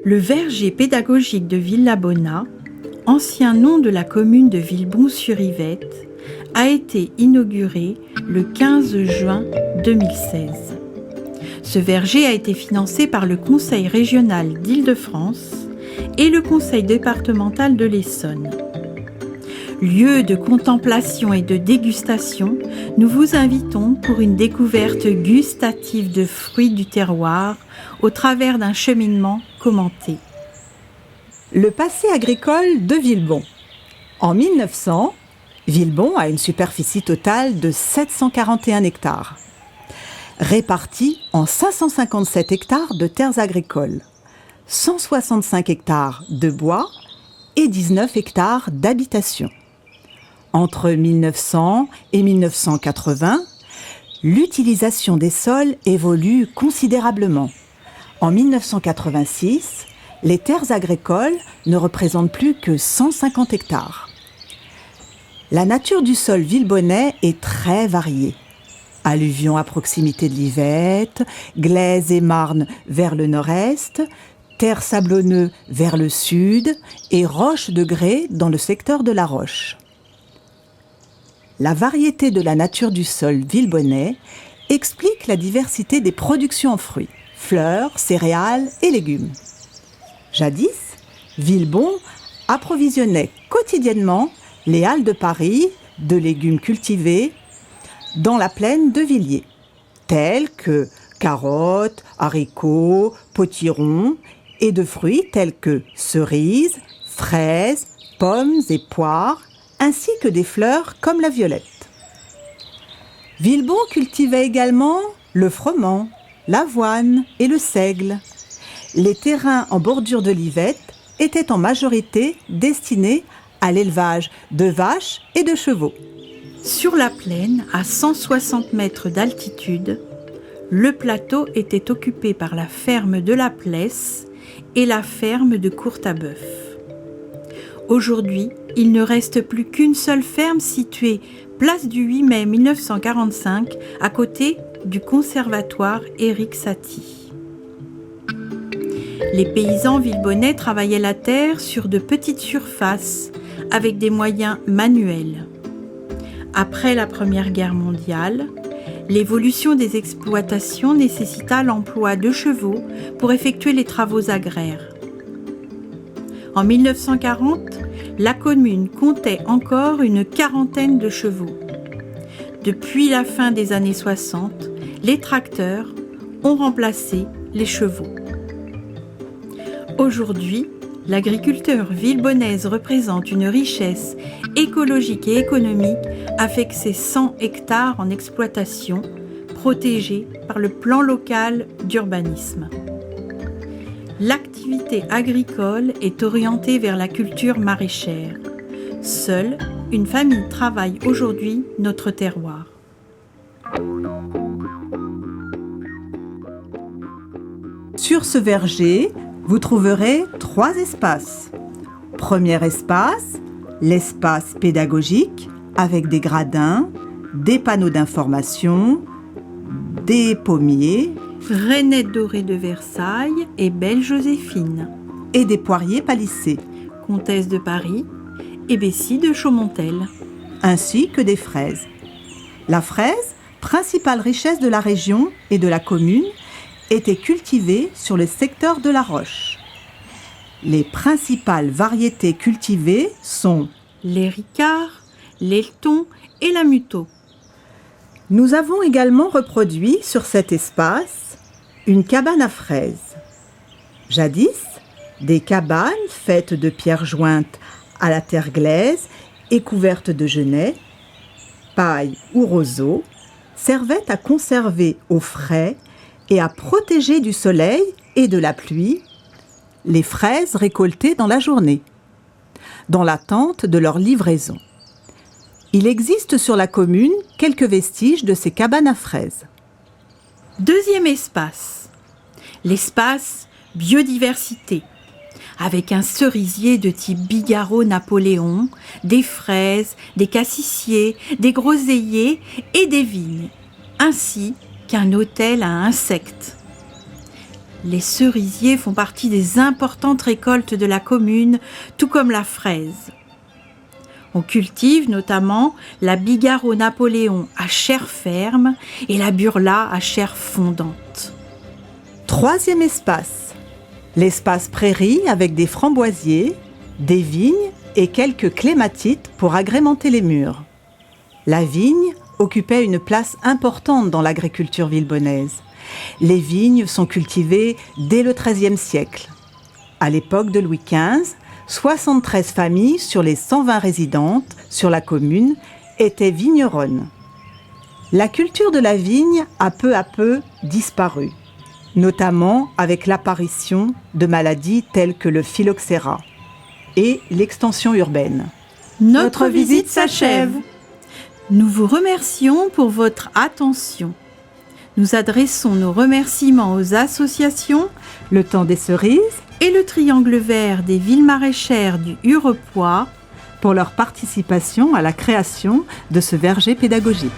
Le verger pédagogique de Villabona, ancien nom de la commune de Villebon-sur-Yvette, a été inauguré le 15 juin 2016. Ce verger a été financé par le Conseil régional d'Île-de-France et le Conseil départemental de l'Essonne. Lieu de contemplation et de dégustation, nous vous invitons pour une découverte gustative de fruits du terroir au travers d'un cheminement commenté. Le passé agricole de Villebon. En 1900, Villebon a une superficie totale de 741 hectares, répartis en 557 hectares de terres agricoles, 165 hectares de bois et 19 hectares d'habitation. Entre 1900 et 1980, l'utilisation des sols évolue considérablement. En 1986, les terres agricoles ne représentent plus que 150 hectares. La nature du sol villebonnais est très variée. Alluvions à proximité de l'Yvette, glaises et marnes vers le nord-est, terres sablonneuses vers le sud et roches de grès dans le secteur de la Roche. La variété de la nature du sol villebonnais explique la diversité des productions en fruits, fleurs, céréales et légumes. Jadis, Villebon approvisionnait quotidiennement les halles de Paris de légumes cultivés dans la plaine de Villiers, tels que carottes, haricots, potirons, et de fruits tels que cerises, fraises, pommes et poires, ainsi que des fleurs comme la violette. Villebon cultivait également le froment, l'avoine et le seigle. Les terrains en bordure de l'Yvette étaient en majorité destinés à l'élevage de vaches et de chevaux. Sur la plaine, à 160 mètres d'altitude, le plateau était occupé par la ferme de la Plesse et la ferme de Courtabœuf. Aujourd'hui, il ne reste plus qu'une seule ferme située place du 8 mai 1945 à côté du conservatoire Éric Satie. Les paysans villebonnais travaillaient la terre sur de petites surfaces avec des moyens manuels. Après la Première Guerre mondiale, l'évolution des exploitations nécessita l'emploi de chevaux pour effectuer les travaux agraires. En 1940, la commune comptait encore une quarantaine de chevaux. Depuis la fin des années 60, les tracteurs ont remplacé les chevaux. Aujourd'hui, l'agriculture villebonnaise représente une richesse écologique et économique avec ses 100 hectares en exploitation, protégés par le plan local d'urbanisme. L'activité agricole est orientée vers la culture maraîchère. Seule une famille travaille aujourd'hui notre terroir. Sur ce verger, vous trouverez 3 espaces. Premier espace, l'espace pédagogique avec des gradins, des panneaux d'information, des pommiers, Reinette dorée de Versailles et Belle Joséphine, et des poiriers palissés, comtesse de Paris et Bessie de Chaumontel, ainsi que des fraises. La fraise, principale richesse de la région et de la commune, était cultivée sur le secteur de la Roche. Les principales variétés cultivées sont les Ricard, l'Elton et la Muto. Nous avons également reproduit sur cet espace une cabane à fraises. Jadis, des cabanes faites de pierres jointes à la terre glaise et couvertes de genêts, paille ou roseaux servaient à conserver au frais et à protéger du soleil et de la pluie les fraises récoltées dans la journée, dans l'attente de leur livraison. Il existe sur la commune quelques vestiges de ces cabanes à fraises. Deuxième espace, l'espace biodiversité, avec un cerisier de type Bigarreau-Napoléon, des fraises, des cassissiers, des groseilliers et des vignes, ainsi qu'un hôtel à insectes. Les cerisiers font partie des importantes récoltes de la commune, tout comme la fraise. On cultive notamment la bigarre au Napoléon à chair ferme et la burla à chair fondante. Troisième espace, l'espace prairie avec des framboisiers, des vignes et quelques clématites pour agrémenter les murs. La vigne occupait une place importante dans l'agriculture villebonnaise. Les vignes sont cultivées dès le XIIIe siècle. À l'époque de Louis XV, 73 familles sur les 120 résidentes sur la commune étaient vigneronnes. La culture de la vigne a peu à peu disparu, notamment avec l'apparition de maladies telles que le phylloxéra et l'extension urbaine. Notre visite s'achève. Nous vous remercions pour votre attention. Nous adressons nos remerciements aux associations Le Temps des Cerises et le Triangle Vert des villes maraîchères du Hurepoix pour leur participation à la création de ce verger pédagogique.